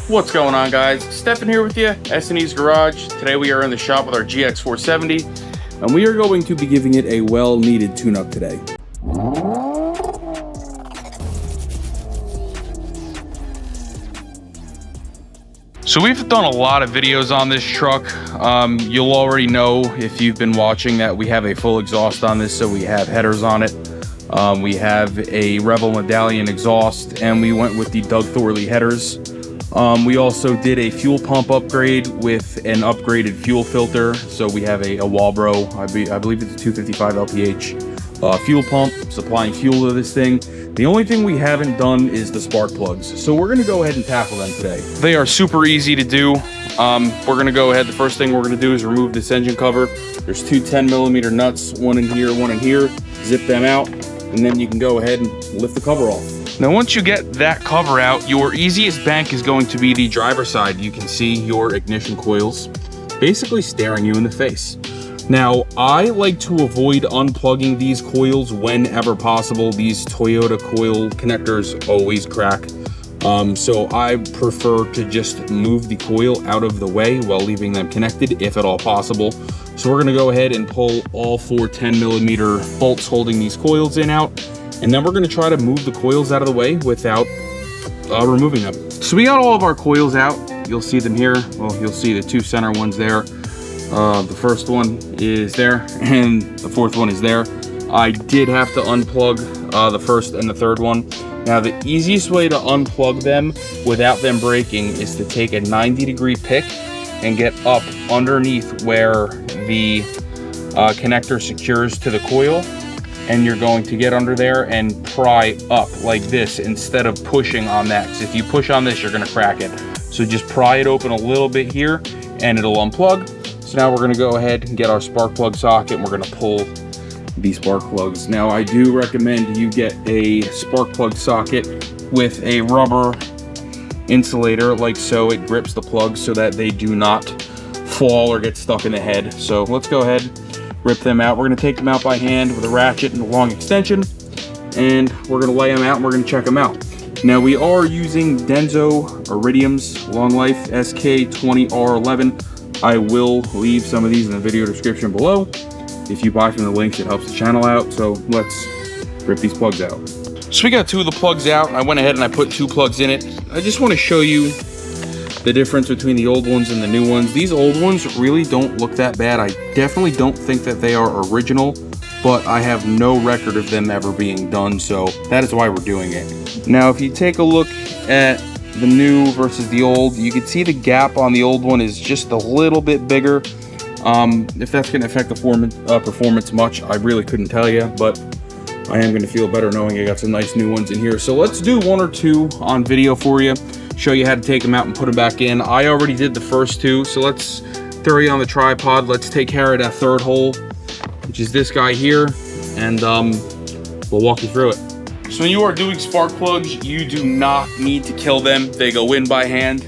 What's going on, guys? Stefan here with you, S&E's Garage. Today we are in the shop with our GX470, and we are going to be giving it a well-needed tune-up today. So we've done a lot of videos on this truck. You'll already know if you've been watching that we have a full exhaust on this, so we have headers on it. We have a Rebel Medallion exhaust, and we went with the Doug Thorley headers. We also did a fuel pump upgrade with an upgraded fuel filter. So we have a Walbro, I believe it's a 255 LPH fuel pump, supplying fuel to this thing. The only thing we haven't done is the spark plugs. So we're gonna go ahead and tackle them today. They are super easy to do. We're gonna go ahead, the first thing we're gonna do is remove this engine cover. There's two 10mm nuts, one in here, one in here. Zip them out, and then you can go ahead and lift the cover off. Now, once you get that cover out, your easiest bank is going to be the driver's side. You can see your ignition coils basically staring you in the face. Now, I like to avoid unplugging these coils whenever possible. These Toyota coil connectors always crack. So I prefer to just move the coil out of the way while leaving them connected, if at all possible. So we're gonna go ahead and pull all four 10mm bolts holding these coils in out. And then we're gonna try to move the coils out of the way without removing them. So we got all of our coils out. You'll see them here. Well, you'll see the two center ones there. The first one is there, and the fourth one is there. I did have to unplug the first and the third one. Now, the easiest way to unplug them without them breaking is to take a 90-degree pick and get up underneath where the connector secures to the coil. And you're going to get under there and pry up like this instead of pushing on that. Because if you push on this, you're gonna crack it. So just pry it open a little bit here and it'll unplug. So now we're gonna go ahead and get our spark plug socket, and we're gonna pull these spark plugs. Now, I do recommend you get a spark plug socket with a rubber insulator like so. It grips the plugs so that they do not fall or get stuck in the head. So let's go ahead, rip them out. We're going to take them out by hand with a ratchet and a long extension, and we're going to lay them out and we're going to check them out. Now, we are using Denso Iridium's Long Life SK20R11. I will leave some of these in the video description below. If you buy from the links, it helps the channel out. So let's rip these plugs out. So we got two of the plugs out. I went ahead and I put two plugs in it. I just want to show you the difference between the old ones and the new ones. These old ones really don't look that bad. I definitely don't think that they are original, but I have no record of them ever being done, so that is why we're doing it. Now, if you take a look at the new versus the old, you can see the gap on the old one is just a little bit bigger. If that's going to affect the performance much, I really couldn't tell you, but I am going to feel better knowing I got some nice new ones in here. So let's do one or two on video for you. Show you how to take them out and put them back in. I already did the first two, so let's throw you on the tripod. Let's take care of that third hole, which is this guy here, and we'll walk you through it. So when you are doing spark plugs, you do not need to kill them. They go in by hand,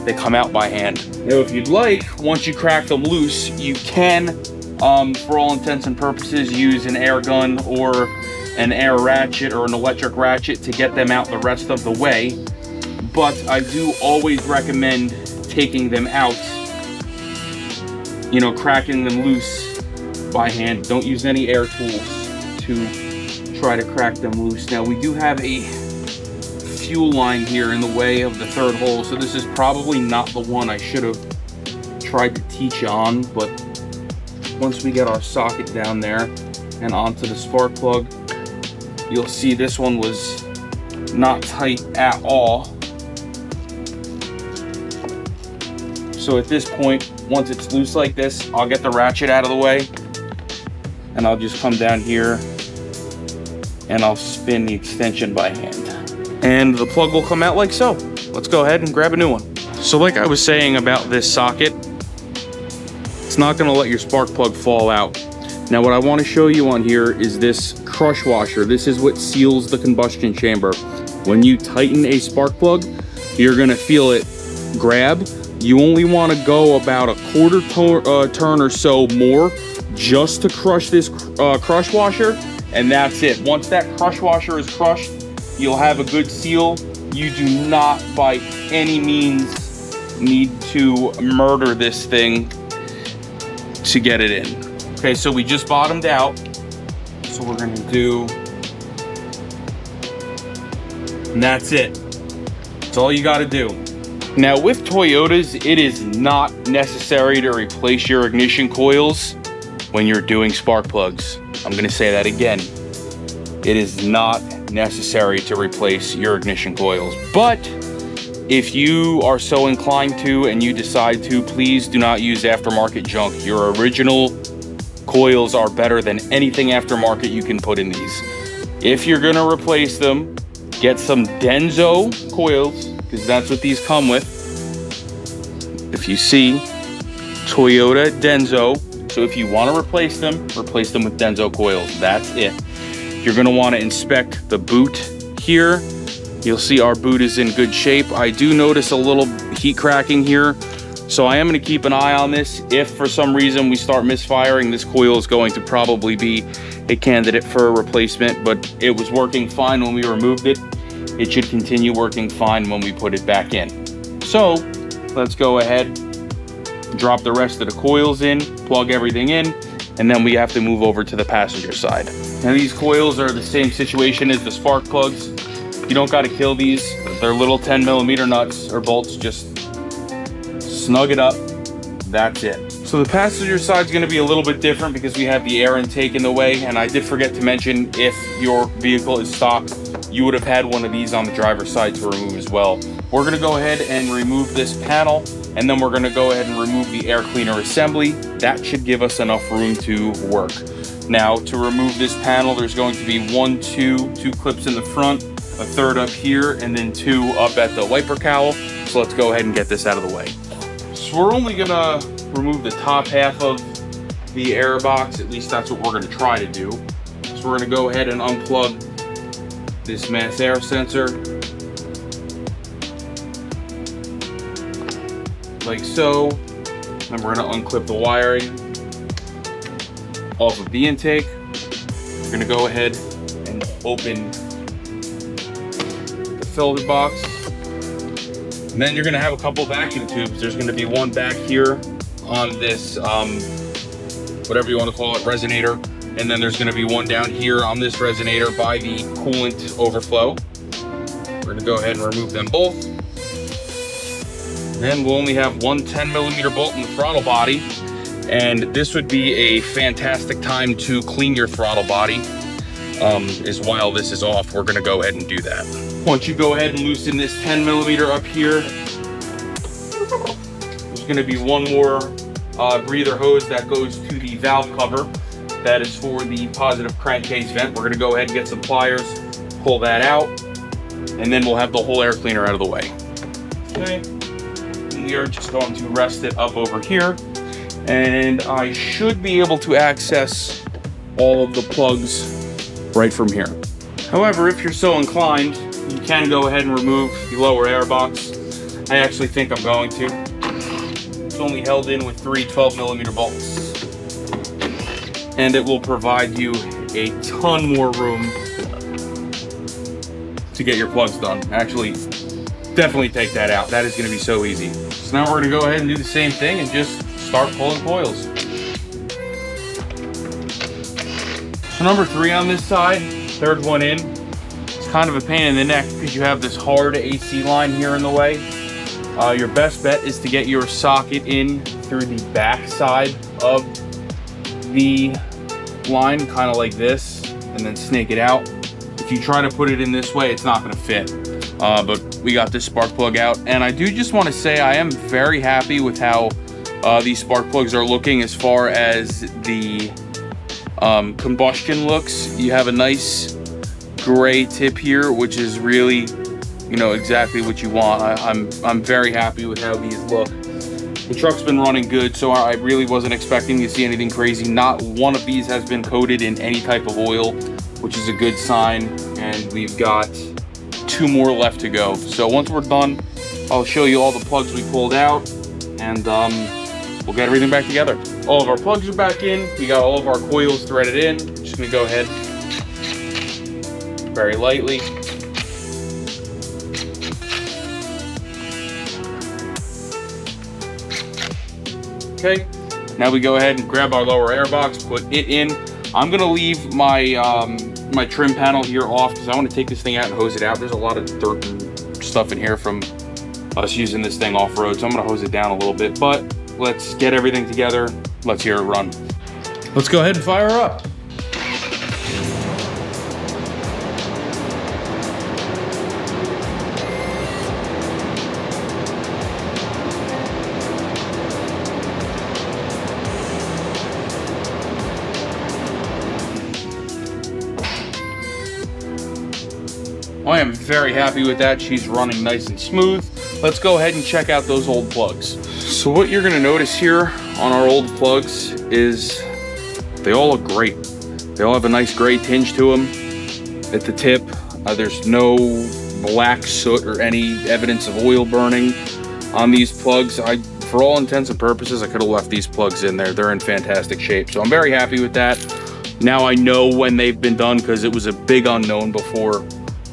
they come out by hand. Now, if you'd like, once you crack them loose, you can, for all intents and purposes, use an air gun or an air ratchet or an electric ratchet to get them out the rest of the way. But I do always recommend taking them out, you know, cracking them loose by hand. Don't use any air tools to try to crack them loose. Now, we do have a fuel line here in the way of the third hole, so this is probably not the one I should have tried to teach you on, but once we get our socket down there and onto the spark plug, you'll see this one was not tight at all. So at this point, once it's loose like this, I'll get the ratchet out of the way, and I'll just come down here and I'll spin the extension by hand. And the plug will come out like so. Let's go ahead and grab a new one. So like I was saying about this socket, it's not gonna let your spark plug fall out. Now, what I wanna show you on here is this crush washer. This is what seals the combustion chamber. When you tighten a spark plug, you're gonna feel it grab. You only want to go about a quarter turn or so more just to crush this crush washer, and that's it. Once that crush washer is crushed, you'll have a good seal You do not by any means need to murder this thing to get it in. Okay, so we just bottomed out. So we're gonna do, and that's it. That's all you gotta do. Now with Toyotas, it is not necessary to replace your ignition coils when you're doing spark plugs. I'm gonna say that again. It is not necessary to replace your ignition coils. But if you are so inclined to and you decide to, please do not use aftermarket junk. Your original coils are better than anything aftermarket you can put in these. If you're gonna replace them, get some Denso coils, because that's what these come with. If you see, Toyota Denso. So if you want to replace them with Denso coils. That's it. You're going to want to inspect the boot here. You'll see our boot is in good shape. I do notice a little heat cracking here, so I am going to keep an eye on this. If for some reason we start misfiring, this coil is going to probably be a candidate for a replacement, but it was working fine when we removed it. It should continue working fine when we put it back in. So let's go ahead, drop the rest of the coils in, plug everything in, and then we have to move over to the passenger side. Now these coils are the same situation as the spark plugs. You don't got to kill these. They're little 10mm nuts or bolts. Just snug it up. That's it. So the passenger side is going to be a little bit different because we have the air intake in the way. And I did forget to mention, if your vehicle is stock, you would have had one of these on the driver's side to remove as well. We're going to go ahead and remove this panel, and then we're going to go ahead and remove the air cleaner assembly. That should give us enough room to work. Now, to remove this panel, there's going to be two clips in the front, a third up here, and then two up at the wiper cowl. So let's go ahead and get this out of the way. So we're only going to remove the top half of the air box. At least that's what we're going to try to do. So we're going to go ahead and unplug this mass air sensor, like so. Then we're going to unclip the wiring off of the intake. We're going to go ahead and open the filter box. And then you're going to have a couple vacuum tubes. There's going to be one back here on this, whatever you want to call it, resonator. And then there's going to be one down here on this resonator by the coolant overflow. We're going to go ahead and remove them both. And then we'll only have one 10mm bolt in the throttle body. And this would be a fantastic time to clean your throttle body, is while this is off. We're going to go ahead and do that. Once you go ahead and loosen this 10mm up here, there's going to be one more breather hose that goes to the valve cover. That is for the positive crankcase vent. We're going to go ahead and get some pliers, pull that out, and then we'll have the whole air cleaner out of the way. Okay, and we are just going to rest it up over here, and I should be able to access all of the plugs right from here. However, if you're so inclined, you can go ahead and remove the lower air box. I actually think I'm going to. It's only held in with 3 12mm bolts. And it will provide you a ton more room to get your plugs done. Actually, definitely take that out. That is going to be so easy. So now we're going to go ahead and do the same thing and just start pulling coils. So number 3 on this side, third one in. It's kind of a pain in the neck because you have this hard AC line here in the way. Your best bet is to get your socket in through the back side of the line, kind of like this, and then snake it out. If you try to put it in this way, it's not going to fit. But we got this spark plug out, and I do just want to say I am very happy with how these spark plugs are looking as far as the combustion looks. You have a nice gray tip here, which is really, you know, exactly what you want. I'm very happy with how these look. The truck's been running good, so I really wasn't expecting to see anything crazy. Not one of these has been coated in any type of oil, which is a good sign. And we've got 2 more left to go. So once we're done, I'll show you all the plugs we pulled out, and we'll get everything back together. All of our plugs are back in. We got all of our coils threaded in. I'm just gonna go ahead very lightly Okay, now we go ahead and grab our lower airbox, put it in. I'm gonna leave my my trim panel here off because I want to take this thing out and hose it out. There's a lot of dirt and stuff in here from us using this thing off-road, so I'm gonna hose it down a little bit, but let's get everything together. Let's hear it run. Let's go ahead and fire her up. I am very happy with that. She's running nice and smooth. Let's go ahead and check out those old plugs. So what you're gonna notice here on our old plugs is they all look great. They all have a nice gray tinge to them at the tip. There's no black soot or any evidence of oil burning on these plugs. For all intents and purposes, I could have left these plugs in there. They're in fantastic shape. So I'm very happy with that. Now I know when they've been done because it was a big unknown before.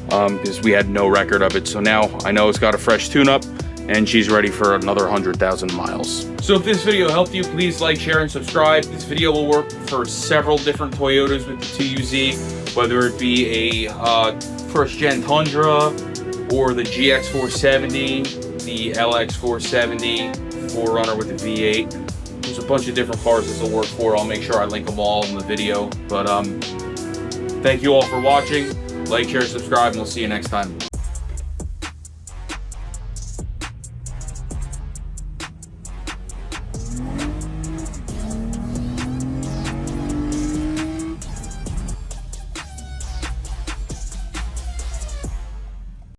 Because we had no record of it. So now I know it's got a fresh tune-up and she's ready for another 100,000 miles. So if this video helped you, please like, share, and subscribe. This video will work for several different Toyotas with the 2UZ, whether it be a first-gen Tundra or the GX470, the LX470, 4Runner with the V8. There's a bunch of different cars this will work for. I'll make sure I link them all in the video. But thank you all for watching. Like, share, subscribe, and we'll see you next time.